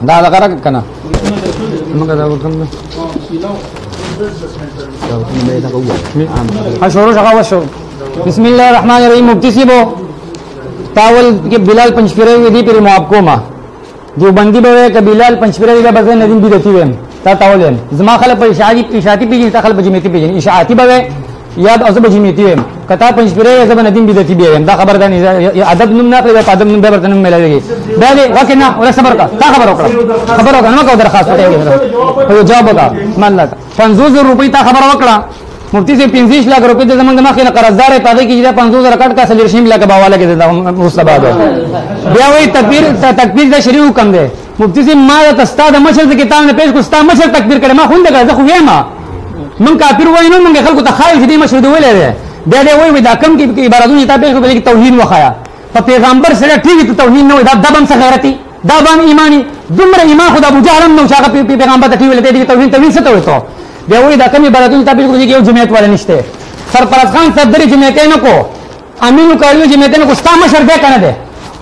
دا لغره کنه موږ دا وکړو شروع شغا وشو بسم الله الرحمن الرحیم مبتسبو تاول کې بلال پنځپیرې دی پر موافقو ما دیوبندی به ک بلال پنځپیرې دی به ندیم بدتی ویم تا تاولم زما خلک په اشاعتی پیږي تا خلک په جمیتی پیږي اشاعتی به یاد اوسه به جمیتی ویم کتا پنځپیرې زما ندیم بدتی به دا خبر ده نه ادب نوم نه کړی ادب نوم به ورته نوم ملایږي دا دې وکنا ولا صبر کا تا خبر وکړه نو کو درخواست ته جواب وکړه مالک 500 روپۍ تا خبر وکړه مفتی سے 25 लाख रुपए दे जमंग मखिन कर्जदार है पादे की 500 रकट का सलीरशीम लाख बावाला के देता मुस्तबाद है बिया वही तकबीर दा शरीउ कम दे मुफ्ती से मा तस्ताद मशर से किताब ने पेश को स्ता मशर तकबीर करे मा खुंद का खु येमा मन काफिर वही न मन खलको तखायल दी मशर दे वले दे दे वही दा कम की इबारतों किताब पेश को बोले कि तौहीद वखाया तो पैगंबर से ठीक है तौहीद न दा दबम से गैरती दाबम ईमानी दुमर ईमान खुदा अबू जहल न शाका पैगंबर ठीक बोले दे तौहीद से तो بیا وای دا کمی براتون ته پیښ کوي یو جمعیت ولا نشته سرپرست خان صدر جمعیت نه کو امینو کاریو جمعیت نه کو ستا مشر دې کنه ده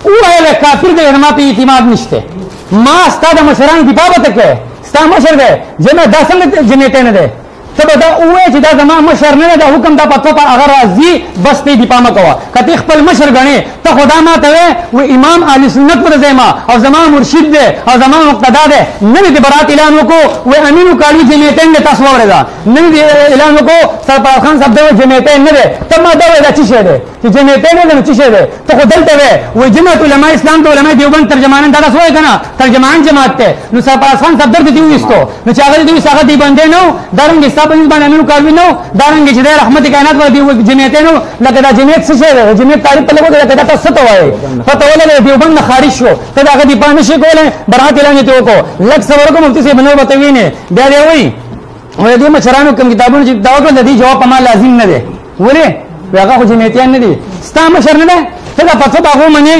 او هله کافر دې ما په اعتماد نشته ما ستاد مشران دی بابا ته کې ستا مشر دې جمعیت دا څنګه جمعیت نه ده ته دا اوه چې دا زما مشر نه ده حکم دا پتو په اگر راځي بس ته دی پامه کوا کته خپل مشر غني ته خدا ما ته و امام اهل سنت پر زما او زما مرشد ده او زما مقتدا ده نه دې برات اعلان وکړو و امینو کالی جمعیتین نه تاسو وردا نه دې اعلان وکړو سرپرست خان صاحب د جمعیتین نه ده ته ما دا ولا چی شه ده چې جمعیتین نه چی شه ده ته خدلته و جمعیت علماء اسلام ته علماء دیوبند ترجمان دا تاسو وای کنه ترجمان جماعت ته نو سرپرست خان صاحب درته دی وستو نو چې هغه دې ساغه دی باندې نو درنګ په باندې امینو کاروي نو دارنګ چې د رحمت کائنات ور دی جمعیتینو لکه دا جمعیت څه دی جمعیت تعریف په لګو دا کته څه ته وایي پته ولګي دیوبند خارج شو ته دا غدي پانه شي کوله برات اعلان ته وکړو لک سور کو مفتی سے بنو بتوی نه بیا دی وای وای دې مشرانو کوم کتابونو چې دا وکړه د دې جواب ما لازم نه دی وره هغه خو جمعیتیان نه دي ستا مشر نه ده ته دا پته باغو منی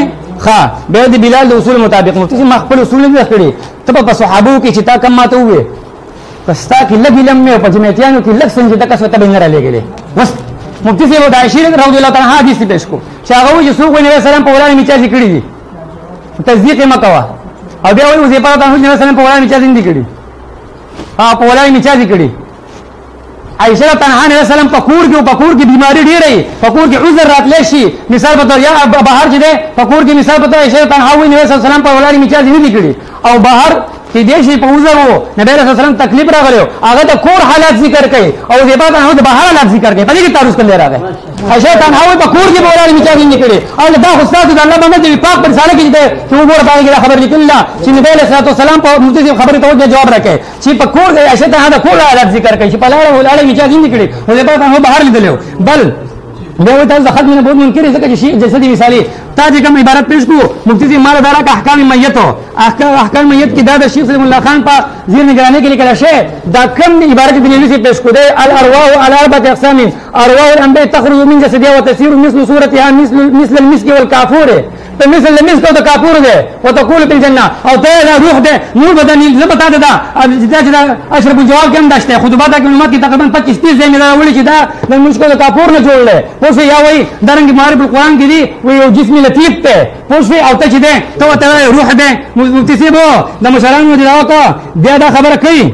ښا به د بلال د اصول مطابق مفتی سے مخبل اصول نه کړی ته په صحابو کې چې تا کم ماته وې پستا کې لګي لمه په جمعیتانو کې لږ څنګه تک څه تبه نه را لګلې بس مفتی سے د عائشہ رضی الله تعالی حدیث پیش کو چې هغه وایي چې سوق نبی سلام په وړاندې میچازي کړی دي تصدیق یې مکوا او بیا وایي چې په نبی سلام په وړاندې میچازي نه کړی په وړاندې میچازي کړی عائشہ تنها نبی سلام پکور کې بیماری ډیره پکور کې عذر راتلی شي مثال په تور یا بهر چې ده پکور کې مثال په تور عائشہ تنها وایي نبی سلام په وړاندې میچازي نه کړی او بهر چې دیشي په وزر وو نبی رسول الله سلام تکلیف راغلو هغه د کور حالات ذکر کړي او د بعد هغه د بهر حالات ذکر کړي په دې کې تعرض کړي راغی شیطان هغه په کور کې بولاله میچاري نه کړي او دا استاد د الله باندې د پاک پر ساله کې چې وګوره باندې خبر لیکل چې نبی رسول الله سلام په مفتی خبره ته جواب راکړي چې په کور کې شیطان هغه کور حالات ذکر کړي چې په لاله ولاله میچاري نه کړي او د بعد هغه بهر لیدلو بل بیا وایي تاسو خدمت نه بود منکر ځکه چې جسدي مثالي تا چې کوم عبارت پیش کو مفتی سے مال اداره کا احکام میت ہو احکام میت کی دادا شیخ سلیم اللہ خان پا زیر نگرانی کے لیے کلا شے دا کم عبارت دلیلی سے پیش کو دے الارواح على اربعه اقسام ارواح الانبیاء تخرج من جسدها وتسير مثل صورتها مثل المسك والكافور مثل المسك والكافور ده وتقول في الجنه او ته روح ده نور بدن زبتا ده دا اشرف الجواب کم داشته خطبات کی معلومات کی تقریبا 25 30 زمین ولې چې دا د المسك والكافور نه جوړل اوس یا وای درنګ معرب القران کې دی وی یو جسم لطیف ته پوښي او ته چې ده ته روح ده متصيبو د مشرانو دی راوکا بیا دا خبره کوي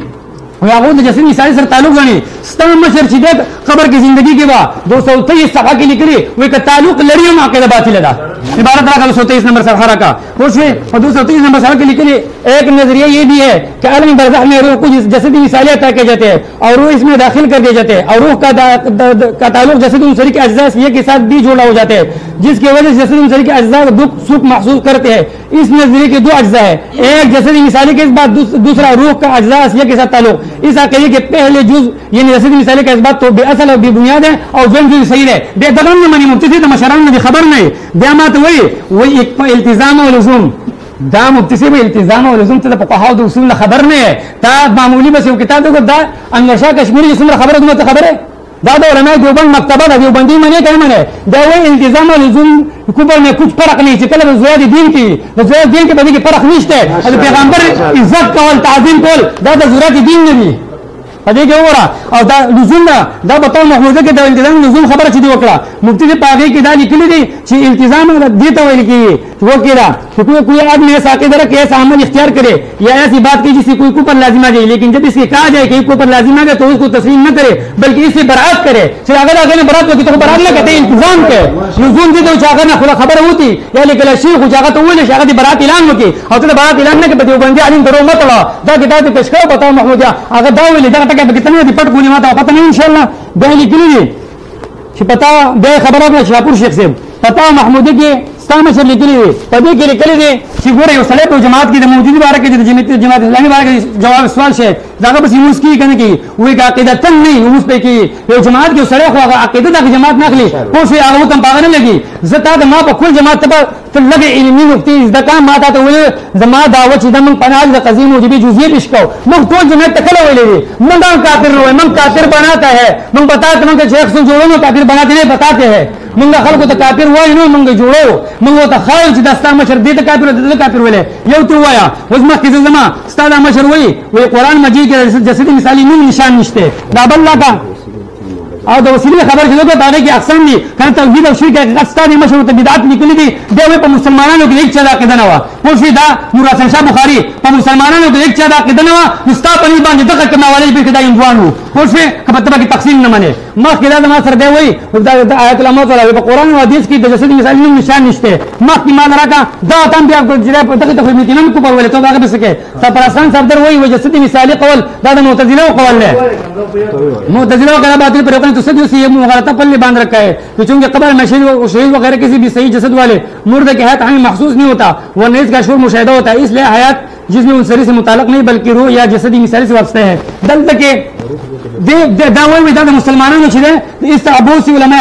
وی هغه د جسم مثال سره تعلق غني ستاسو مشر چې ده خبر کې زندگی کې با 223 صفحه کې لیکلي وی که تعلق لري ما کې باطل ده عبارت راغله 123 نمبر صفحه کا پوښي 223 نمبر صفحه کې لیکلي ایک نظریہ یہ بھی ہے کہ عالم برزخ میں روح کو جسدی مثالیت کہے جاتے ہیں اور روح اس میں داخل کر دیے جاتے ہیں اور روح کا تعلق جسد انصری کے اجزاء یہ کے ساتھ بھی جوڑا ہو جاتے ہیں جس کی وجہ سے جسد انصری کے اجزاء دکھ سکھ محسوس کرتے ہیں اس نظریے کے دو اجزاء ہیں ایک جسدی مثالی کے اس بات دوسرا روح کا اجزاء یہ کے ساتھ تعلق اس عقیدے کے پہلے جز یعنی جسدی مثالی کا اس بات تو بے اصل اور بے بنیاد ہے اور جو صحیح ہے بے دغن منی مفتی سے مشران میں خبر نہیں بیامات وہی التزام و لزوم دا مفتی سے التزام و لزوم ته په قواعد او اصول خبر نه تا معمولی بس یو کتاب دغه دا انګرشا کشمیری څومره خبره دومره خبره دا د علماء دیوبند مکتبه د دیوبندی منی کوي منی دا وی التزام و لزوم کوبر میں کچھ فرق نہیں چې کله زواد دین کې زواد دین کې باندې فرق نشته د پیغمبر عزت کول تعظیم کول دا د ضرورت دین نه دی پدې کې وره او دا لزوم دا په تو محموده کې د التزام لزوم خبره چې دی وکړه مفتی په هغه کې دا لیکلي دي چې التزام دې ته ویل کېږي وکړه कि कोई आदमी ऐसा अकीदा रखे, ऐसा अमल इख्तियार करे या ऐसी बात की जिससे कोई ऊपर लाजिम आ जाए, लेकिन जब इसके कहा जाए कि ऊपर लाजिम आ गया तो उसको तस्लीम न करे बल्कि इससे बरात करे। फिर अगर आगे बरात होती तो बरात न कहते इंतजाम के नजूम थी तो चाकर ना खुला खबर होती या लेकिन शेख चाका तो वो शागत बरात ऐलान होती और तो बरात ऐलान न के बंदे आलिम करो मत दा किताब पेश करो बताओ महमूद अगर दावे ले दा कितने पट गोली माता पता नहीं इंशाल्लाह दहली के पता दे खबर अपना शाहपुर शेख से पता महमूदी के मशर निकली हुई पदे के निकले थे शिगोरे सले तो जमात की मौजूदी बार के जमात इस्लामी बार के जवाब सवाल से जाकर बस यूज की कहने की वो एक अकीदा तन नहीं यूज पे की ये जमात के सड़े को अकीदा तक जमात नाखली वो से आगे तम पागने लगी जता मां पर कुल जमात पर लगे इल्मी मुक्ति दका माता तो वो जमा दावत दम पनाज कजीम मुझे जुजिए बिशको मग तो जमात तकला हुई ले मंगा काफिर रोए मंग काफिर बनाता है मंग बताते मंग शेख से जोड़ो काफिर बनाते नहीं बताते हैं मंगा खल को तो काफिर हुआ ही मंग जोड़ो मंगो तो खाल दस्ता मशर दे काफिर बोले ये तो हुआ उजमा की जमा स्तादा मशर हुई वो कुरान मजीद के जैसे मिसाली नुम निशान निश्ते दाबल्ला का और तो वसीले खबर चलो तो तारे की अक्सर नहीं कहते तौहीद और शिर्क का स्तादी मशर तो बिदात निकली थी देवे पर मुसलमानों के एक चला के दनवा वो सीधा मुरासन शाह बुखारी पर मुसलमानों के एक चला के दनवा मुस्ता पनी बांध तक करने वाले पे खिदा इंवान हो वो से खबरतबा की तकसीम न माने मां किला नमा सर दे वही आयत अल-मौत वाला कुरान और हदीस की जैसे मिसाल नुम निशान निश्ते मां की मान रखा दा तम भी आपको जरा तक तक मितिन को पर बोले तो आगे सके तपरसान सफदर वही वो जैसे मिसाल कौल दादा मुतजिला कौल है मुतजिला का बातिल पर तो सदियों से ये मुगालता पल्ले बांध रखा है कि चूंकि कब्र में शहीद वगैरह किसी भी सही जसद वाले मुर्दे की हयात हमें महसूस नहीं होता वह नेज का शोर मुशाहिदा होता है इसलिए हयात जिसमें उन शरीर से मुताल्लिक नहीं बल्कि रूह या जसदी मिसाल से वाबस्ता है दल तक दावे में दादा मुसलमानों में छिड़े इस अबू सी उलमा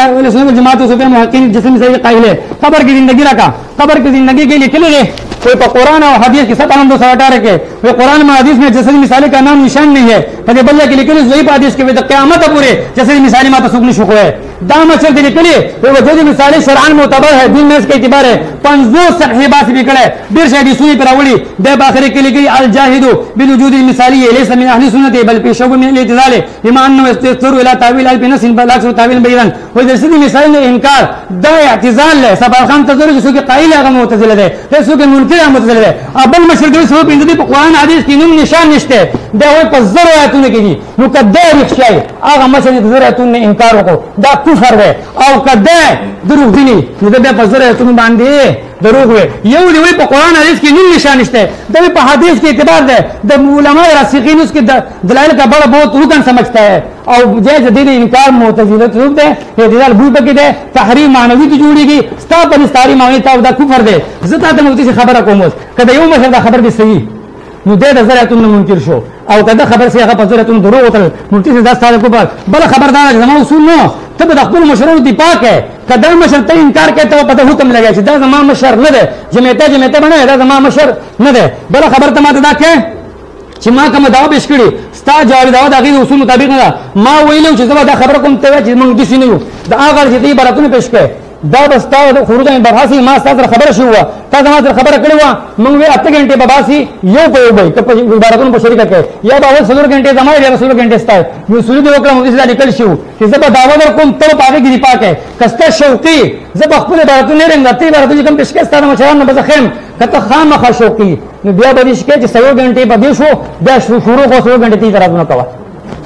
जमात मुहक्किन जैसे मिसाल कायल है कब्र की जिंदगी रखा कब्र की जिंदगी के लिए किले कोई कुरान और हदीस के सब आनंद सटा रखे वे कुरान में हदीस में जैसे मिसाली का नाम निशान नहीं है कदे बल्ले के लिए वही हदीस के वे क़यामत पूरे जैसे मिसाली माता सुखनी शुक है दाम अक्षर के लिए वो जो मिसाली शरआन मोतबर है दिन में इसका एतबार है 50 सहीबा से बिगड़े बिर शायद सुनी पर अवली दे बाखरे के लिए अल जाहिदु बिल वजूद मिसाली है लेस min ahli sunnati बल पेशव में इल्तिजाल ईमान में इस्तरू इला तावील अल बिनस बलाक्स तावील बैरन वो जैसे मिसाल ने इनकार दा इत्तिजाल है सबा खान तजर जिसो के कायल है मुतजिला है जिसो के मुनकिर है मुतजिला है अबल मशरदी सो बिंदी कुरान हदीस की नुम निशान निश्ते दे वो पजर है तूने की मुकद्दर रिख्शाई आगा मशरदी तजर है तूने इनकार को दा कुफर है और कदे दुरुग दिनी दे पजर है तूने बांधे दरूग हुए ये वही कुरान हदीस की नुम निशान निश्ते दे पे हदीस के एतबार दे द उलमा रासिखीन उसके दलाइल का बड़ा बहुत रुकन समझता है और जैसे दीदी इनकार मुतजिला रूप दे इत्तिजाल भूल बकी दे तहरीम मानवी की जुड़ी की स्ता पर इस्तारी मानवी ता दा कुफर दे जता ते मुक्ति से खबर को मोस कदे यो मशर दा खबर भी सही मुदे नजर तुम मुनकिर शो और कदे खबर से पजर तुम दरो होतल मुक्ति से 10 साल को बाद बल खबरदार जमा उसूल नो तब दखल मशरूर दी पाक है कदर मशर ते इनकार कहते हो पता हुक्म लगे सीधा जमा मशर न दे जमेते बने दा जमा मशर न दे बल खबर तमा दा के चिमा का दावा पेश करी स्ता जवाब दावा दाखिल उसूल मुताबिक ना मां वही लो चीज दा खबर को ते चीज मंग किसी नहीं दा आगर जितनी बातों पेश के दा बस्ता खुरुज में बरहासी मां साथ खबर शुरू हुआ ता जमा खबर कड़वा मंग वे 8 घंटे बबासी यो पे भाई कब बातों को शरीक के या बाबा 16 घंटे जमा या 16 घंटे स्ता ये सुनी दो कलम इस निकल शिव कि जब दावा को तब आगे गिरी पाक है कस्ता शौकी जब अखबल बातों ने रंगती बातों कम पेश के स्ता मचान बस खेम कत खाम खशौकी बिया बदिश के 16 घंटे बदिश हो बया शुरू को 16 घंटे ती तरह कवा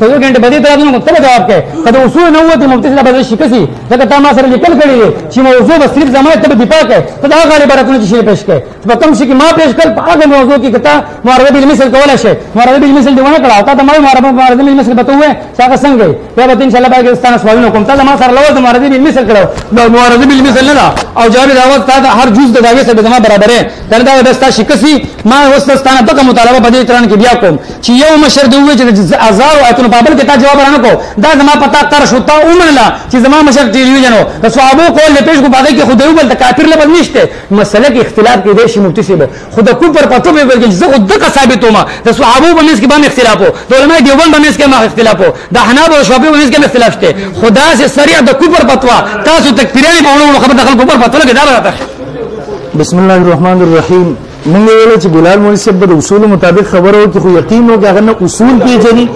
16 घंटे बदी तरह तब जवाब के कद उसूल न हुआ मुफ्ती से बदल शिकसी जब तमा सर निकल खड़ी है ची मौजू बस सिर्फ जमा तब दीपक है तो दा गाली बातों की शेर पेश के तम से कि मां पेश कर आगे मौजू की कथा मुआरब बिल मिसल कवला शे मुआरब बिल मिसल दीवाना करा होता तमाम मुआरब बिल मिसल बतुए साका संग गई या बत इंशाल्लाह पाकिस्तान स्वाल न कोम तमा सर लव मुआरब बिल मिसल करो मुआरब बिल मिसल ना और जारी दावत था हर जुज दावे से जमा बराबर है तनदा दस्ता शिकसी मां वस्तस्तान तक मुतालबा बदी तरन की बिया कोम ची यो मशर दुए हजार आयतन बाबल के ता जवाब आने को दा जमा पता कर शुता उमरला कि जमा मशर टेलीविजन हो तो सवाबों को लेपेश को बागे के खुद बोलता काफिर ले बनिश्ते मसले के इख्तिलाफ के देश मुफ्ती से खुद को पर पतो में बोल जिसे खुद का साबित होमा तो सवाबों बनिस के बाम इख्तिलाफ हो तो उलमा देवबंद बनिस के में इख्तिलाफ हो दा हनाब और शफी बनिस के में इख्तिलाफ थे खुदा से सरिया द कुपर फतवा तासु तकफिरानी बावनो खबर दखल कुपर फतवा के दावा रहता है बिस्मिल्लाहिर रहमानिर रहीम मंगे वाले च बिलाल मोनी से बद उसूल मुताबिक खबर हो कि यकीन हो कि अगर न उसूल पे जनी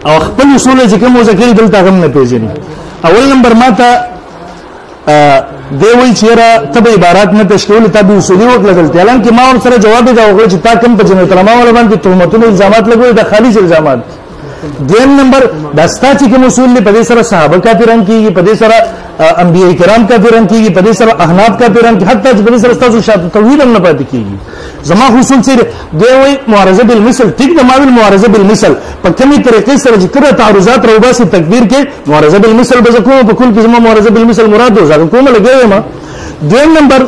और खपल उसूल जिकम हो सके दिल तागम न पे जनी अवल नंबर माता دی وی چیرې تب عبارت نه تشکیل تب اصولي وکړل دلته اعلان کې ما ور سره جواب دا وکړ چې تا کوم په جمعیت العلماء ول باندې تهمتونه الزامات لګوي د خالص الزامات دیم نمبر دستا چې کوم اصول له په سره صحابه کافران کیږي په سره انبیاء کرام کافران کیږي په سره احناف کافران کی حتی چې په سره تاسو شاته توحید هم نه پاتې کیږي زما اصول چې دی وی معارضه بالمثل ټیک د ماویل معارضه بالمثل په کومي طریقې سره چې کړه تعارضات روباسي تکبیر کې معارضه بالمثل بزکو په کل کې زما معارضه بالمثل مراد و ځکه کومه لګوي ما دویم نمبر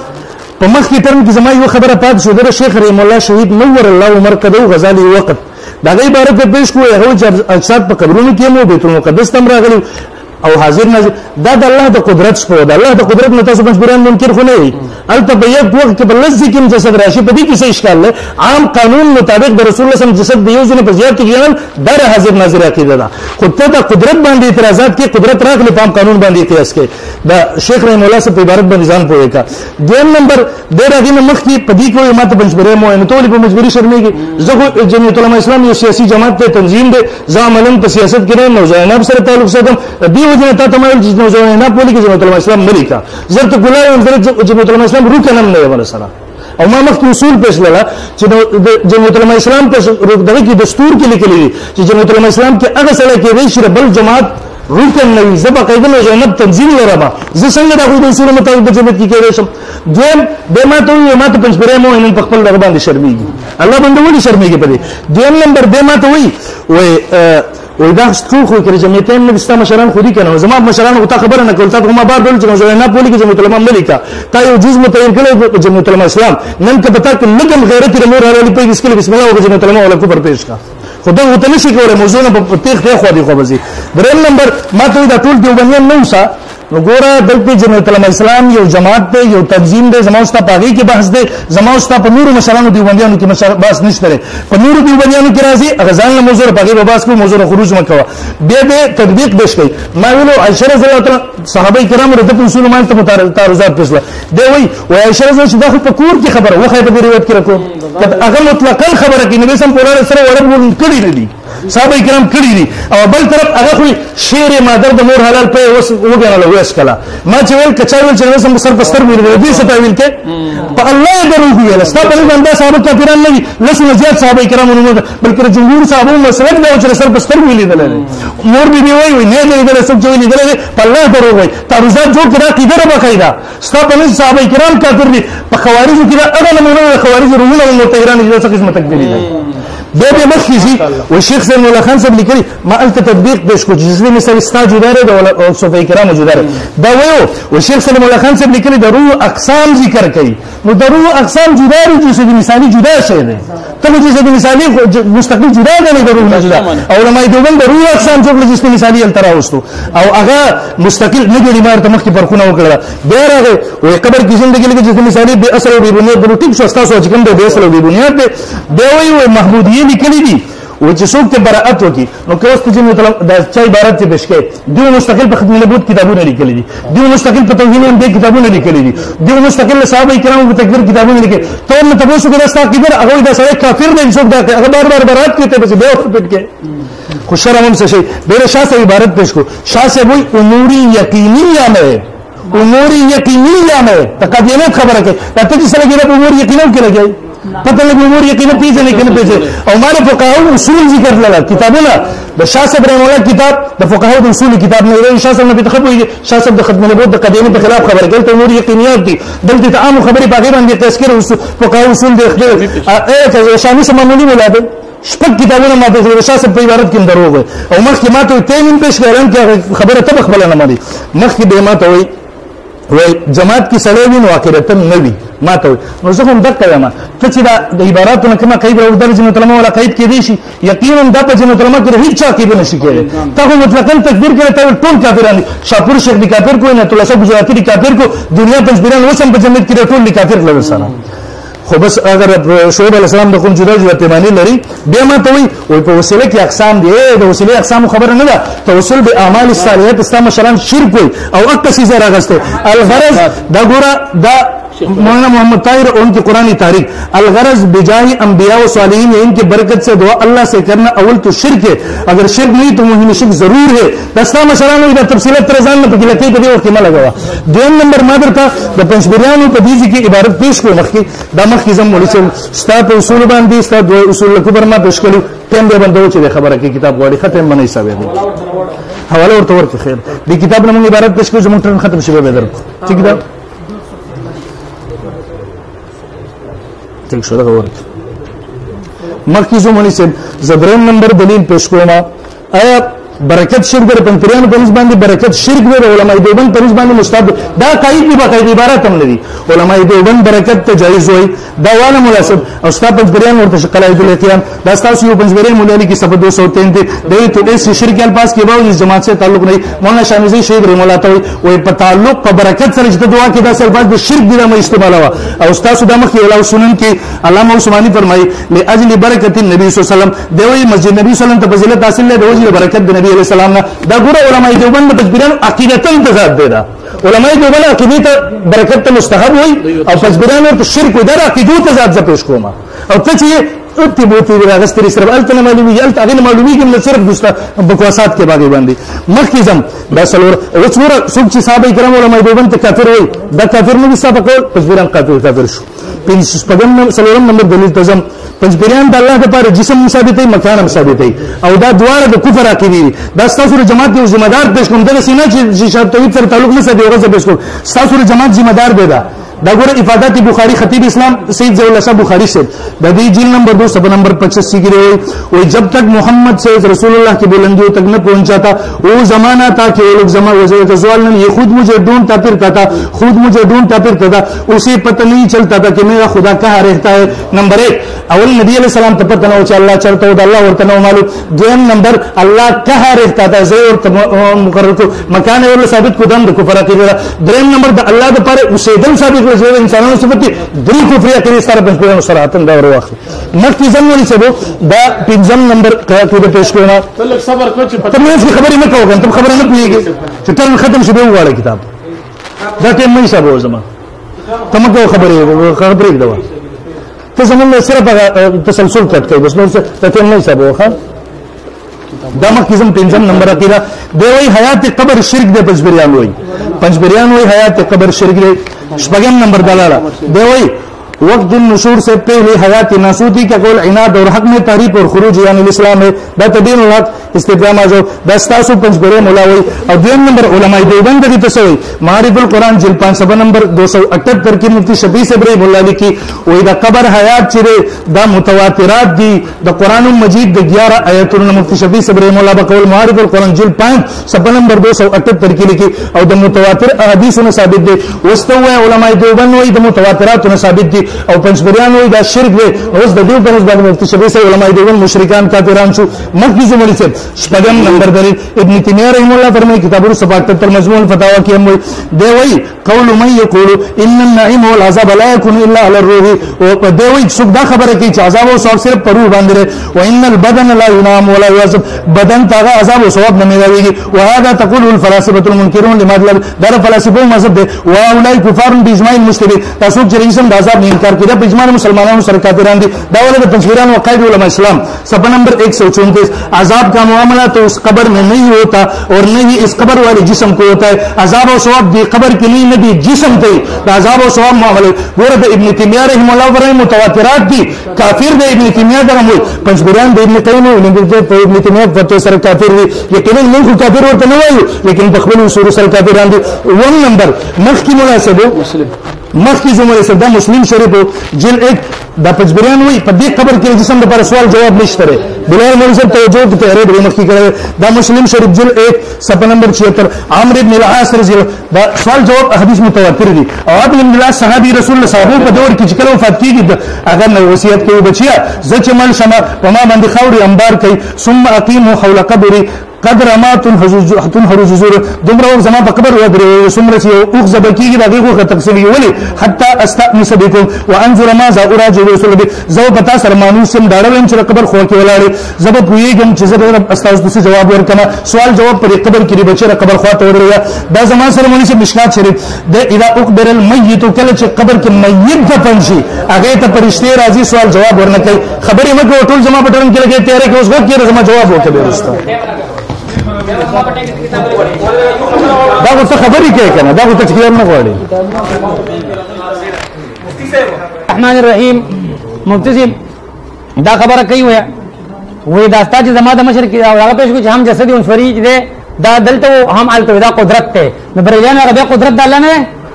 په مخ کې ټرم کې زما یو خبره پات شو د شیخ رحم الله شهید نور الله عمر کدو غزالی وقت دا غي عبارت پیش کوی هغه اجساد په قبرونو کې مو بیت المقدس تم راغلي او حاضر ناظر دا د الله د قدرت شپه د الله د قدرت نه تاسو مجبوران منکر خو نه وي البته په یو وخت کې بل ځکه جسد راشي په دې کې څه اشکال نه عام قانون مطابق د رسول الله صلی الله علیه وسلم جسد د یو ځنه په زیات کې در حاضر ناظر عقیده ده خو ته د قدرت باندې اعتراضات کې قدرت راغلی په قانون باندې قیاس کې دا شیخ رحم الله صاحب په عبارت باندې ځان پوهه کا دویم نمبر د راغی مخ کې په دې کې ماته بنجبره مو نه ټول په مجبوري شرمېږي زه جمعیت العلماء اسلام یو سیاسي جماعت ته تنظیم ده ځامن په سیاست کې نه نوځایناب سره تعلق ساتم دی وجه ته تمایل چې نوځایناب پولی کې جمعیت العلماء اسلام ملika زرت ګلای زرت جمعیت العلماء اسلام رکن هم نه سره او ما مخکې اصول پیش للا چې د جمعیت العلماء اسلام په دغه کې دستور کې لیکلي دي چې جمعیت العلماء اسلام کې هغه سره کې دی چې بل جماعت رکن نه وي زبا قیدل او جنب تنظیم لرما زه څنګه د اصول مطابق د جمعیت کې کېږم دویم به ما ته ما ته پنځبره مو ان په خپل دغه باندې شرمېږي الله باندې ولي شرمېږي په دې دویم نمبر به ما ته وي دا څو خو کې جمعیتین نه اسلام مشران خو دي کنه زما مشران او ته خبره نه کول ته ما بار ډول چې نه پولی کې جمعیت العلماء ملika تا یو جز متعین کړو جمعیت العلماء اسلام نن که پتا ک لګم غیرت رمور علی په اسکل بسم الله او جمعیت العلماء ولا کفر پیش کا خدای وته نشي کولای موضوع نه په تیخ ته خو دي خو بزي دریم نمبر ما ته دا ټول دیوبندیان نو سا نو ګوره دلته جمعیت العلماء اسلام یو جماعت دی یو تنظیم دی زموږه پاګي کې بحث دی زموږه په نورو مشرانو دیوبندیانو کې بحث نشته په نورو دیوبندیانو کې راځي غزان له موضوع پاګي په بحث کې موضوع خروج مکوا به تطبیق بش کوي ما ویلو عائشہ رضی الله تعالی صحابه کرام رضی اصول مان ته تعارضات پېښله دی وی عائشہ رضی الله داخل په کور کې خبره وخه په روایت کې راکو هغه مطلقاً خبره کې نبی سم پوره سره ورن کړی نه دي صحابه کرام کړی دي او بل طرف هغه خو شیر مادر د مور حلال په وګڼل وېس کلا ما چې ویل کچا ویل چې سم سر پستر ویل دي څه ویل کې په الله درو ویل ستا په باندې صحابه کافران نه دي لسنه زیات صحابه کرام نو بلکې جمهور صحابه مسلک دا چې سر پستر ویل دي مور بي وی نه دي سب چې ویل دي په الله درو وي تعرضات جوړ کړه کی دره بقایدا ستا په صحابه کرام کافر دي په خوارج کې هغه نمونه خوارج روحونه او متغیران دي څه قسمه تکبیر دي به مخکې او شیخ زین الله خان صاحب لیکلي ما الته تطبیق پیش کو چې مثلا ستا جدا ده او صوفي کرام جدا ده دا وایو او شیخ زین الله خان صاحب لیکلي د روح اقسام ذکر کوي نو د روح اقسام جدا دي چې مثالي جدا شي ده ته چې مثالي مستقل جدا ده د روح جدا او علماء دیوبند د روح اقسام چې مثالي التراوستو او هغه مستقل نه دی مار ته مخکې فرقونه وکړه بیا راغی او قبر کې ژوندۍ کې چې مثالي به اصل او به بنیاد د ټیک شو تاسو چې کوم به اصل او به بنیاد ده دی وایو محمودیه لیکلي دي و چې څوک ته براءت وکي نو که اوس چې د چا عبارت ته بش کې دوی مستقل په ختم نبوت کتابونه لیکلي دي دوی مستقل په توحید باندې کتابونه لیکلي دي دوی مستقل صحابه کرام په تکبیر کتابونه لیکلي ته نو تاسو کې دا ستاسو هغه دا سره کافر نه څوک دا هغه بار بار براءت کوي ته به بیا پټ کې خو شرم څه شي ډېر شاسه عبارت پېښ کو شاسه وای اموري یقینیه نه اموري یقینیه نه تقدیمات خبره کوي ته چې سره کې امور یقینو کې لګي پتہ لګي امور یقینا پیژنې نه کنه پیژنې او مانه فقهاو اصول ذکر للا کتابونه د شاسب رحم الله کتاب د فقهاو د اصول کتاب نه دی شاسب نه بتخبوي شاسب د ختم نبوت د قدیمه په خلاف خبره کوي ته امور یقینیات دي دلته عام خبره باغی باندې تذکر فقهاو اصول د اختلاف شامي سمونی ولاده شپږ کتابونه ماته د شاسب په عبارت کې دروغ او مخکې ماته تېمن پېښ کړم چې خبره ته خپل نه مالي مخکې به ماته وای جماعت کې سلوي نو اخرتن نوي ما ته نو زه هم دک یم ته چې د عباراتونو کومه قید او درجه متلمه ولا قید کې دي شي یقینا د په جنت متلمه کې هیڅ چا کې به نشي کېږي ته مطلقاً تکبیر کړي ته ټول کافرانه شاپور شیخ دی کافر کوی نه تلاسه گجراتی دی کافر کو دنیا پنځبیران وسم په جنت کې ټول کافر لږ سره خو بس اگر شعیب علیہ السلام د کوم جدا جدا پیمانی لري بیا ما ته وي په وسیله کې اقسام دي د وسیله اقسام خبره نه ده توسل به اعمال الصالحات اسلام شران شرک وي او اکه سي زرا غسته الغرض دا ګوره دا مولانا محمد طاہر اور ان کی قرآنی تاریخ الغرض بجاہ انبیاء و صالحین ان کی برکت سے دعا اللہ سے کرنا اول تو شرک ہے اگر شرک نہیں تو مہم شرک ضرور ہے دستا مشران ہوئی تفصیلت ترزان میں پکلتی پدی وقت ما لگا دویم نمبر مادر کا د پنځبریانو په دې کې عبارت پیش کړو مخکې د مخکې زم ولې چې ستا په اصول باندې ستا د اصول کبر ما پیش کړو ټیم به بندو چې خبره کې کتاب غواړي ختم باندې حساب دی حواله ورته ورکړي خیر دې کتاب نه موږ عبارت پیش کړو زموږ ټرن ختم شي به درکو ٹھیک ده ٹھیک شو دا ورته مخکې زم ولې چې زبرن نمبر دلیل پیش کوم آیا برکت شرک در پنځپریانو په نسبت باندې برکت شرک دی علماء دیوبند په نسبت باندې مستحب دا قاعده دی باقاعده عبارت هم ندي علماء دیوبند برکت ته جایز وای دا والا مناسب او ستا پنځپریان ورته قواعد الاحتیام دا تاسو یو پنځپریان مولا کی صفحه 203 دی د ته اس شرک الفاظ کې باوجود جماعت سے تعلق نہیں مولانا شامزی شهید رحم الله تعالی وای په تعلق په برکت سره چې دعا کې دا الفاظ د شرک دی ما استعمال وا او تاسو د مخ یو سنن کې علامه عثماني فرمایي لاجل برکت النبي صلی الله علیه وسلم دوی مسجد نبی صلی الله علیه وسلم ته فضیلت حاصل له وجه برکت د نبی علیہ السلام دا ګوره علماء دیوبند پنځپریان عقیدتن تضاد دی دا علماء دیوبند عقیده ته برکت ته مستحب وای او پنځپریان ورته شرک وای دا عقیده تضاد ز پیش کوم او ته چې اتبوتی راغستری صرف التنا معلومی الت اغه معلومی کې صرف دوستا بکواسات کې باندې باندې مخکزم دا سلور وڅور څوک چې صحابه کرام علماء دیوبند ته کافر وای دا کافر نه صاحب کول پنځپریان کافر شو پنځپغم سلورم نمبر دلیل تزم پنځپریان د الله لپاره جسم ثابتې مکان ثابتې او دا دواړه د کفر عقیده دا ستاسو جماعت یو ذمہ دار پیش کوم د سینه چې شرط توحید سره تعلق نه ساتي غزه پیش کوم ستاسو جماعت ذمہ دار دی دا ګوره افادات بخاری خطیب اسلام سید ضیاء اللہ صاحب بخاری سے د دې جلد نمبر 2 صفحہ نمبر 85 کی روي جب تک محمد سے رسول اللہ کی بلندیوں تک نہ پہنچا تھا وہ زمانہ تھا کہ وہ لوگ زوال نے یہ خود مجھے ڈھونڈتا پھرتا تھا خود مجھے ڈھونڈتا پھرتا تھا اسے پتہ نہیں چلتا تھا کہ میرا خدا کہاں رہتا ہے نمبر 1 اول نبی علیہ السلام ته پتہ نه و چې الله چرته و الله ورته نو معلوم دویم نمبر الله کہاں رہتا تھا زه ورته مقرر کو مکان ور ثابت کو دم د کفر عقیده دریم نمبر د الله د پر اوسېدل ثابت کړو انسانانو صفتی دری کفر عقیده سره پنځپریانو سره اتن دا ورواخ مخکې ځم ولې سبو دا پنځم نمبر کې پیش کوم تل صبر کو چې ته مې خبرې نه کوم ته خبره نه پیږي چې تر ختم شي به وغواړي کتاب دا ټیم مې سبو زما ته مګو خبرې دوا ته زمونږ صرف تسلسل کټ کوي بس نو ته ټیم نه سبو ښه دا مخکې زم پنځم نمبر عقیده دوی حیات قبر شرک دی پنځپریان وای حیات قبر شرک دی شپږم نمبر دلاله دوی وقت النشور سے پہلے حیات ناسوتی کا قول عناد اور حق میں تحریف اور خروج یعنی الاسلام ہے دا تدین الحق استقامہ جو دستاسو پنځپری مولا وای او دویم نمبر علماء دیوبند کی تسوی معرف القرآن جلد 5 صفحہ نمبر 278 کی مفتی شفیع صبری مولا لکی وای دا قبر حیات چره دا متواترات دی دا قرآن مجید د 11 آیاتونو مفتی شفیع صبری مولا بقول معرف القرآن جلد 5 صفحہ نمبر 278 کی لکی او د متواتر احادیث ثابت دی واستوى علماء دیوبند وای د متواترات ثابت دی او پنځپریان وای دا شرک دی اوس د دې په نسبت مفتی شفیع صاحب علماء دیوبند مشرکان کافران شو مخکې زموږ سے شپږم نمبر دلیل ابن تیمیہ رحم الله فرمایي کتاب الصفات تر مجموع الفتاوا کې هم دی وای قول من یقول ان النعیم والعذاب لا يكون الا على الروح او دی وای څوک دا خبره کوي چې عذاب او ثواب صرف پر روح باندې و ان البدن لا ينام ولا يعذب بدن ته عذاب او ثواب نه ملويږي وهذا تقول الفلاسفه المنكرون لمطلب در فلسفه مذهب دی واولای کفار باجماع المسلمین تاسو چې رئیسم د عذاب نه انکار کړي په اجماع مسلمانانو سره کافران دي دا ولې د پنځپریان او قائد علماء اسلام صفحہ نمبر 134 عذاب کا معاملہ تو اس قبر میں نہیں ہوتا اور نہ ہی اس قبر والے جسم کو ہوتا ہے عذاب و ثواب دی قبر کے لیے نہ دی جسم تے عذاب و ثواب معاملہ ورد ابن تیمیہ رحمہ اللہ فرمائے متواترات دی کافر دے ابن تیمیہ دا مول پنځپریان دے ابن قیم ابن تیمیہ فتوی سره کافر دی یقینا من کافر ورته نه وایو لیکن په خپل اصول سره کافران دي ون نمبر مخکی مناسبه مخکی زموږ سره د مسلم شریف جلد 1 دا پنځپریان وای په دې قبر کې جسم لپاره سوال جواب نشته بلال منصب توجه ته رې به مخکی کړه دا مسلم شریف جلد 1 صفحہ نمبر 76 عامر بن العاص رضی الله دا سوال جواب حدیث متواتر دي او عبد الله صحابي رسول الله صحابه په دور کې چې کله وفات کیږي هغه نو وصیت کوي بچیا زچ مل شمه په ما باندې خوري انبار کوي ثم اقيموا حول قبري قدر ما تنحر جزور دمرا زمان په قبر ودرې سمره چې اوغزب کیږي دا دغه تقسیم ویلي حتى استأنس بكم وانظر ما ذا اراجع رسول الله زو پتا سر مانوس سم داړم چې قبر خو کې ولاړې زب پویګم چې زب استاد څه جواب ورکما سوال جواب پر قبر کې بچی را قبر خواته وریا دا زمان سره مونږ مشکات شریف د اذا اقبر المیت کله چې قبر کې میت دفن شي هغه ته فرشتي راځي سوال جواب ورنه کوي خبرې مګو ټول جما پټرن کې لګي تیارې کې اوس وخت کې زما جواب وکړي ورسته دا څه خبرې کوي کنه دا څه خبر نه غواړي الرحمن الرحیم مفتی دا خبره کوي وې دا ستاسو زما د مشرق هغه پېښ کو چې هم جسدي انصوري دې دا دلته هم الته دا قدرت ته د بریان هغه قدرت د الله نه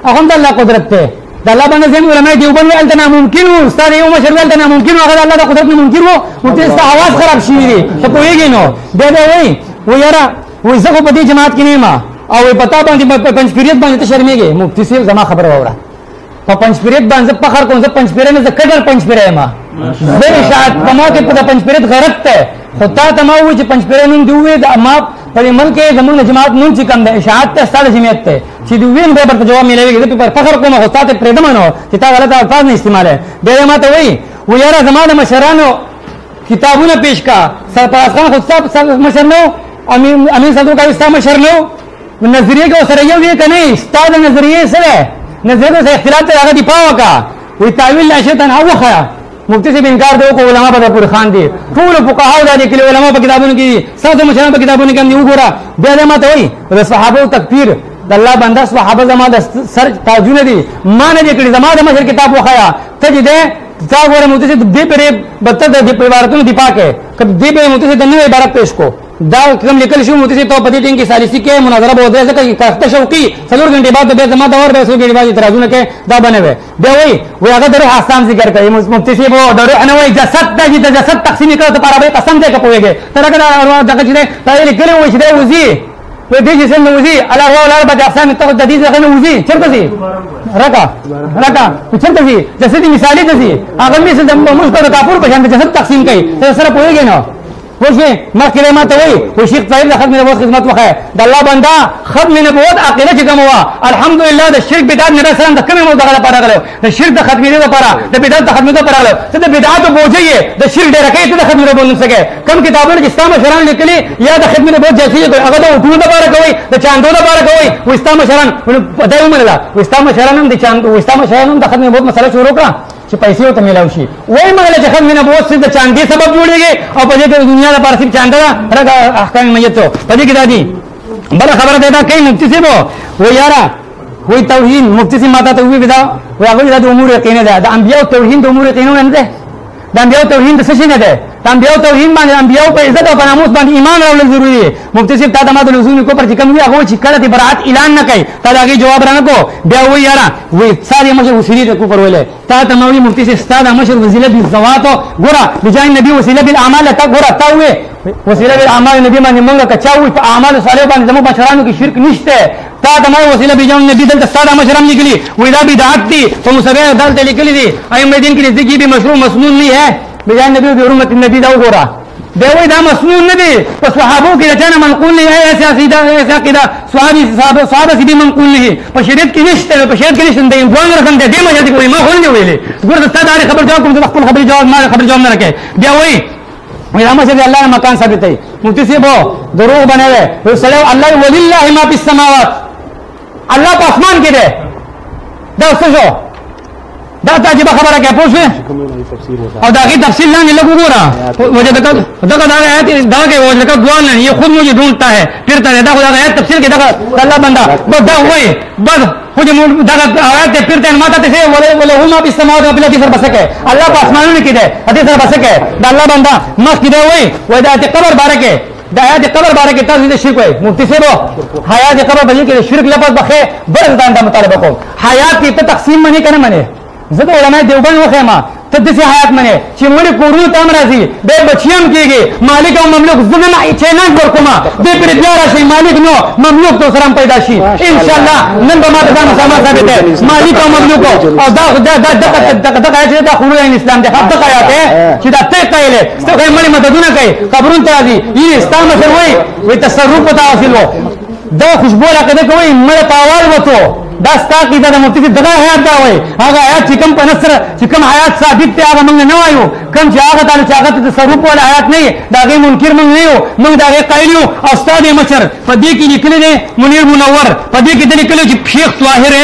هغه د الله قدرت ته د الله باندې زموږ علماء دیوبند ولته ناممکن وو ستاره یو مشر ولته ناممکن هغه د الله د قدرت نه ممکن وو مفتی ست आवाज خراب شي دي ته پوهیږئ نو دا وای و یاره وې زه په دې جماعت کې نه ما او پتا باندې پنځپیریت باندې ته شرمېږي مفتی صاحب زما خبر وره په پنځپیریت باندې فخر کوم زه پنځپیرې نه زه کډر پنځپیرې ما زه اشاعت په ما کې په پنځپیریت غیرت ته خو تا ته ما وایي چې پنځپیرې نوم دی وې د ما په ملک زموږ جماعت نوم چې کم ده اشاعت ته ستاسو جمعیت ته چې دی وین به په جواب ملوي زه په فخر کوم خو تاسو پرې دمنو چې تا غلط الفاظ نه استعماله به ما ته وایي و یاره زمانه مشرانو کتابونه پیش کا سرپرست خان خو صاحب مشر نو امین صدر کا اسلام مشر نو نظریه کو سره یو دی کنه ستاسو نظریه سره نظریه سره اختلاف ته هغه دی پاوکا وی تعویل شیطان اوخه مفتی سے انکار دو کو علماء بدر پور خان دی ټول فقها دا دي کله علماء په کتابونو کې ساده مشران په کتابونو کې هم یو ګورا بیا ما ته وای د صحابه تکفیر د الله بنده صحابه زما د سر تاجونه دي ما نه دي کړي زما د مشر کتاب وخایا ته دې تا ګوره مفتی سے دې پرې بته د عبارتونو دی پاکه کله دې په مفتی سے د نوې عبارت پیش کو دا کوم لیکل شو مفتی سے تو پدې ټینګ کې سالسی کې مناظره به ودرې ځکه کاخته شوقي څلور غنټه بعد به زما دا ور به سو غنټه بعد اعتراضونه کې دا بنوي بیا وای هغه د روح احسان ذکر کوي مفتی سے وو د روح نه وای جسد د جسد تقسیم کړه ته پاره به قسم دې کویږي ترګه دغه چې دا لیکل وای چې دا وزي و دې چې څنګه وزي الله هو الله به احسان ته د دې څنګه وزي چرته سي راکا چرته سي جسدي مثالي دي هغه مې څه د مشکل کافور په شان جسد تقسیم کوي سره پويږي نو وشي مخکې ما ته وای و شیخ صاحب د ختم نبوت خدمت وخه د الله بندا ختم نبوت عقیده چې کوم وا الحمدلله د شرک بدعت نبی سلام د کومه مو دغه لپاره غلو د شرک د ختمې لپاره د بدعت د ختمې لپاره غلو ته د بدعت بوجي د شرک ډېر کوي ته د ختم نبوت نه سکے کوم کتابونه چې اسلام شران لیکلي یا د ختم نبوت جلسې هغه د ټول لپاره کوي د چاندو لپاره کوي و اسلام شران پدایو منلا و اسلام شران هم د چاندو و اسلام شران هم د ختم نبوت مسله شروع کړه چې پیسې ته ملاوي شي وای مګله چې ختم نبوت څخه د چاندي سبب جوړيږي او په دې کې دنیا لپاره صرف چاندا راغه احکام میته په دې کې دادي بل خبره ده دا کوي مفتی صاحب و یارا وای توحید مفتی صاحب ماته ته وی ودا و هغه د امور یقین ده د انبیاء توحید د امور یقین نه ده د انبیاء توحید څه شي نه ده د انبیاء توحید باندې انبیاء په عزت او په ناموس باندې ایمان راوړل ضروری دی مفتی صاحب تا د ماده لزوم کو پر چې کوم هغه چې کله د برات اعلان نه کوي تا دغه جواب رانه کو بیا و یارا وای ساري مشه وسیله کو پر ویله تا ته نوې مفتی صاحب ستاد مشر وسیله بالزوات ګورا بجای نبی وسیله بالاعمال تا ګورا تا وې وسیله بالاعمال نبی باندې موږ کچاوي په اعمال صالح باندې زموږ بشرانو کې شرک نشته تا ته ما وسیله بجای نبی دلته ستاد مشرم نکلی وې دا بدعت دي په مسابقه دلته لیکلي دي ائمه دین کې ذکر به مشروع مسنون نه ہے بجای نبی به حرمت النبی دا وګورا دا وای دا مسنون نه دي په صحابو کې راځنه منقول نه ہے ایسا سیدا ایسا کدا صحابه سیدی منقول نه په شریعت کې نشته په شریعت کې نشته دی دوه رقم دی ما یاد کوي ما هول نه ویلې ګور د ستاد خبر جواب کوم خپل خبر جواب ما خبر جواب نه راکې بیا وای رحمت الله مکان ثابت ہے مفتی صاحب دروغ بناوي وسلام الله ولله ما فی السماوات الله په اسمان کې ده دا څه شو دا تعجب خبره کې پوښتنه او دا کی تفصیل لاندې لګو ګورا وجه دغه آیات دا کې وجه کا ګوان نه یہ خود مجھے ڈھونڈتا ہے پھرتا ہے دا آیات تفصیل کې دا الله بندا بس دا وای بس خو دې دا آیات پھرته ماته ته ولا هم په سماوات او په سر بسکه الله په اسمانونو کې ده دې سر بسکه دا الله بندا مخ کې دا وای دا ته قبر بارکه دا آیات قبر بارکه تاسو دې شرک وای مفتی صاحب حیات قبر باندې کې شرک لفظ بخې بل ځان دا مطالبه کوم حیات کې تقسیم منی کنه منی زه د علماء دیوبند وخیما ته د حیات منه چې موږ کورونو تام راځي به بچیام کېږي مالک او مملوک زنه نه چې نه ورکوما دې پر بیا راشي مالک نو مملوک تو سره پیدا شي ان شاء الله نن به ما ته مسامه ثابت ده مالک او مملوک او دا دا خورو اسلام ده حق آیات چې دا ته کایله څنګه مړي مددونه کوي قبرون ته راځي یې اسلام سره وای تصرف ته حاصل وو دا خوشبو عقیده کوي مړ په اول وته دا ستا عقیده د مفتی دغه آیات دا وایي هغه آیات چې کوم په نصر چې کوم آیات ثابت دی هغه موږ نه وایو کوم چې هغه تعالی چې هغه تصرف ولا آیات نه دا غي منکر موږ نه یو موږ دا غي قایل یو استاد مشر په دې کې لیکل دي منیر منور په دې کې لیکل چې شیخ طاهر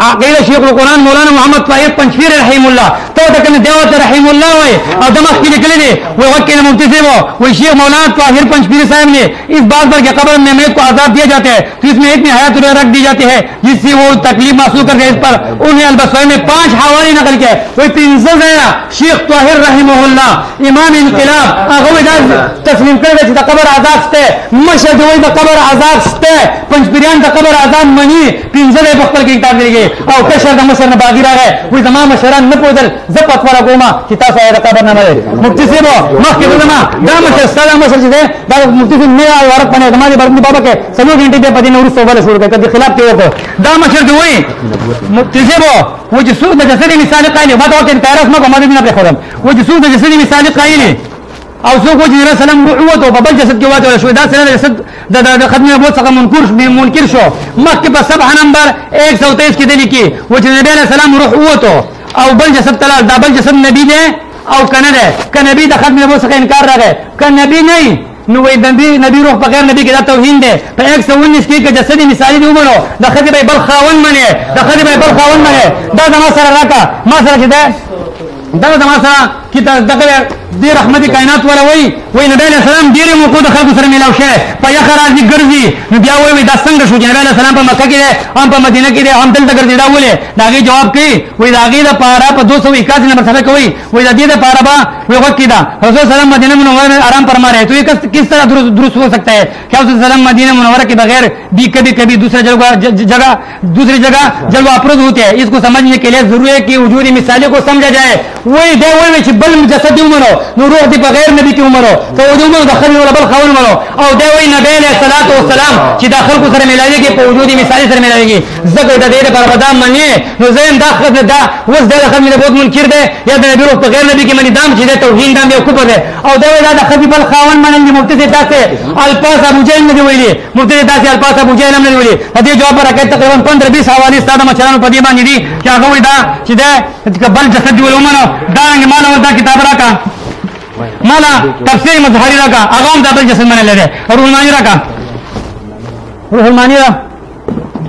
عقیده شیخ القرآن مولانا محمد طاهر پنځپیر رحم الله ته دا کنه دیوت رحم الله وایي او دماغ کې لیکل دي وای وکیل مفتی صاحب وای شیخ مولانا طاهر پنځپیر صاحب نے اس بات پر کہ قبر میں میت کو عذاب دیا جاتا ہے تو اس میں ایک نہایت رکھ دی جاتی ہے جس سے وہ تکلیف محسوس کرتے ہیں اس پر انہیں البصری میں 5 حوالے نقل کیا وہی پنځه ځایه شیخ طاهر رحمه الله امام انقلاب هغه تسلیم کړی چې د قبر عذاب شته مشهد وایي د قبر عذاب شته پنځپیران د قبر عذاب مني 15 ځای په خپل کتاب لري او کشر د مصر نه باغی راغی وایي زما مشران نه پوهېدل زه فتوا راکوم چې تاسو یې د قبر نه مړئ مفتی صاحب مخکې زما دا مشر ستا مشر چې دی دا مفتی صاحب نه ورک باندې زما د برګ بابا کې څلور غنټې په دې نور صوبه شروع کړه د خلاف کې وکړه دا مشر دی وایي مفتی صاحب و چې څوک د جسد مثال قایل ما ته وخت تعرف ما کوم نه په خورم و چې څوک د جسد مثال قایل او څوک چې رسول الله روح وته په بل جسد کې واته شو دا سره جسد د ختم نبوت څخه منکر شو مخکې په صفحه نمبر 123 کې دی لیکي و چې نبی عليه السلام روح وته او بل جسد تلل دا بل جسد نبی دی او کنه ده ک نبی د ختم نبوت څخه انکار راغی ک نبی نه نو وای نبی روح په غیر نبی کې دا توهین ده په 119 کې جسدي مثال دی ومنو د خدای به بل خاون منه د خدای به بل خاون منه دا د ما سره راکا ما سره کې ده دا د ما سره کې دغه دی رحمت کائنات ولا وای نبی علیہ السلام ډیر موقع د خلکو سره ملاو شه په یخ راځي ګرځي نو بیا وای دا څنګه شو نبی علیہ السلام په مکه کې هم په مدینه کې هم دلته ګرځي دا ولې داغه جواب کوي وای داغه د پاره په 281 نمبر سره کوي وای د دې د پاره با وای وخت دا رسول سلام مدینه منوره में आराम फरमा रहे तो ये किस तरह दुरुस्त हो सकता है क्या उस सलाम मदीना मुनव्वरा के बगैर भी कभी दूसरी जगह जब अप्रोच होते हैं इसको समझने के लिए जरूरी है कि वजूदी मिसालों को समझा जाए वही दे वही बल जसदी उमरो नूर दी बगैर नबी की उमरो तो वजू में दखल वला बल खवन मरो और दे वही नबी अलैहि सलातो व सलाम कि दाखिल को सर मिलाएगी कि वजूदी मिसाली सर मिलाएगी जगह दे दे पर बदाम मने नज़म दाखिल दा वस दे दखल में बहुत मुनकिर दे या नबी रूह बगैर नबी के मनी दाम जी दे तौहीन दाम ये कुबर है और दे वही दा खदी बल खवन मन मुफ्ती से दासे अल्फाज अबू जहल ने वही मुफ्ती से दासे अल्फाज अबू जहल ने वही हदी जवाब पर के तकरीबन 15-20 हवाले सादा मचरान पदी बानी दी क्या गो दा چې دا بل جسد ول ومنو دا مال وردا کتاب راکا مالا تفسیر مظهری راکا اغام دا بل جسد منه لره روح المانی راکا روح المانی را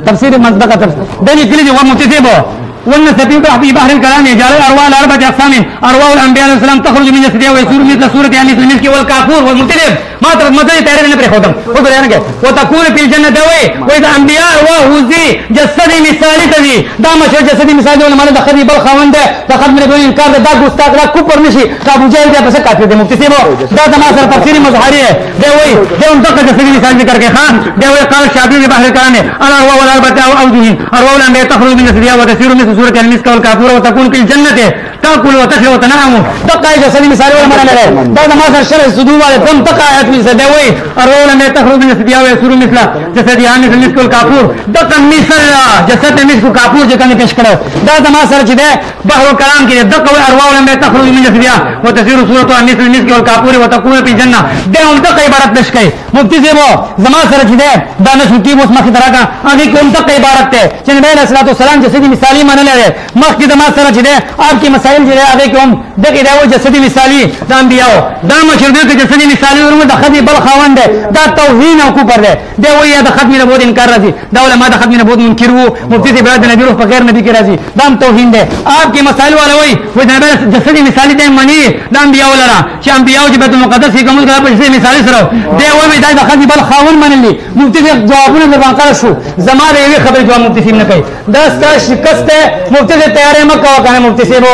تفسیر مصدقه دلی کلی و متصیبه والنسبي في بحر الكلام يجعل الارواح لاربعه اقسام ارواح الانبياء عليه السلام تخرج من جسدها ويصير مثل سوره يعني مثل المسك والكافور والمختلف ما تعرف نبري خدم خذ يعني وتكون في الجنه دوي واذا انبياء وهزي جسد مثالي تدي دا مشهور جسد مثالي ولا مال دخل بل خوند دخل من بين انكار دا غستاق دا كفر نشي ابو جهل دا بس کافر دي مفتی سیبو دا ما سر تفسیر مظهری ہے دوي دون دغه جسد مثالي ذکر کے خان دوي قال شافعي في بحر الكلام الارواح والاربعه اوجه ارواح الانبياء تخرج من جسدها وتسير مثل سورة المسك والكافور وتكون في الجنة تأكل وتشرب وتنام تقع جسد مثال ولا من له بعد ما صار شرع الصدور والے تم تقع آیت میں سدوی الرول میں تخرج من جسدها ويسور مثل جسدها مثل المسك والكافور دقا مثل جسد المسك والكافور جو کنے پیش کرو دا ما صار چھ دے بحر الكلام کی دقا الارواح میں تخرج من جسدها وتسير سورة مثل المسك والكافور وتكون في الجنة دے ان تقع عبارت پیش کئی مفتی سے وہ زما صار چھ دے دانش کی اس مخ طرح کا اگے کون تقع عبارت ہے کہ نبی علیہ الصلوۃ والسلام جسد مثالی مان لے مخکې د ما سره چې دی آپ کی مسائل چې دی هغې کې هم دغې دا و جسدي مثالي د انبیاو دا مشر دی که جسدي مثالي ورمو د ختمې بل خاوند دی دا توهین او کفر دی دی وایي یا د ختمې نبوت انکار راځي دا علما د ختمې نبوت منکر وو مفتی صاحب د نبي روح په غیر نبي کې راځي دا هم توهین دی آپ کی مسائل والا وایي د نبی جسدي مثالي دی مني د انبیاو لره چې انبیاو چې بیت المقدس کې کوم په جسدي مثالي سره دی وایي دا د ختمې بل خاوند منلي مفتی صاحب جوابونه دربانقره شو زما د یوې خبرې جواب مفتی صاحب نه کوي دا ستا شکست دی مفتی سے تیار ہے مکہ وکانے مفتی سے وہ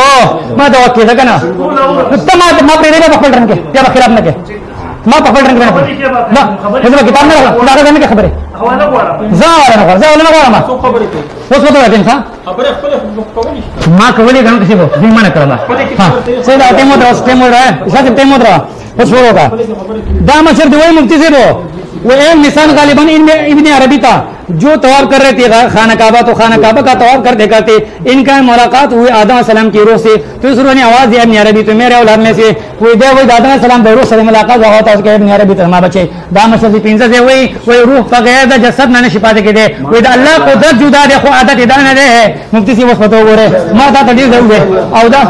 ما دوا کی تھا کنا تم ما پرے نہیں پکڑ رہے کیا خلاف نہ کہ ما پکڑ رہے نا حضرت کتاب میں خدا کا دینے کی خبر ہے زاولا نہ ما اس کو تو دین تھا ما کولی گن کسی کو نہیں مانا کرلا ہاں سیدا ٹیمو درا ہے ساتھ ٹیمو درا छोड़ो का दा मशर वही मुफ्ती से वो एक निशान गालिबन इनमें इब्न अरबी था जो तवाफ कर रहे थे खाना काबा, तो खाना काबा का तवाफ करते करते इनका मुलाकात हुई आदम सलाम की रूह से। तो इस रूह ने आवाज दिया इब्न अरबी तो मेरे औलाद में से वही दे वही आदम सलाम रूह से मुलाकात हुआ था उसके इब्न अरबी तमा बचे दाम से पिंजा से वही रूह का गया था जसद मैंने छिपा दे के दे वही अल्लाह कुदरत जुदा देखो आदत इधर न दे है मुफ्ती से वो फतो हो रहे माता तडीर दे औदा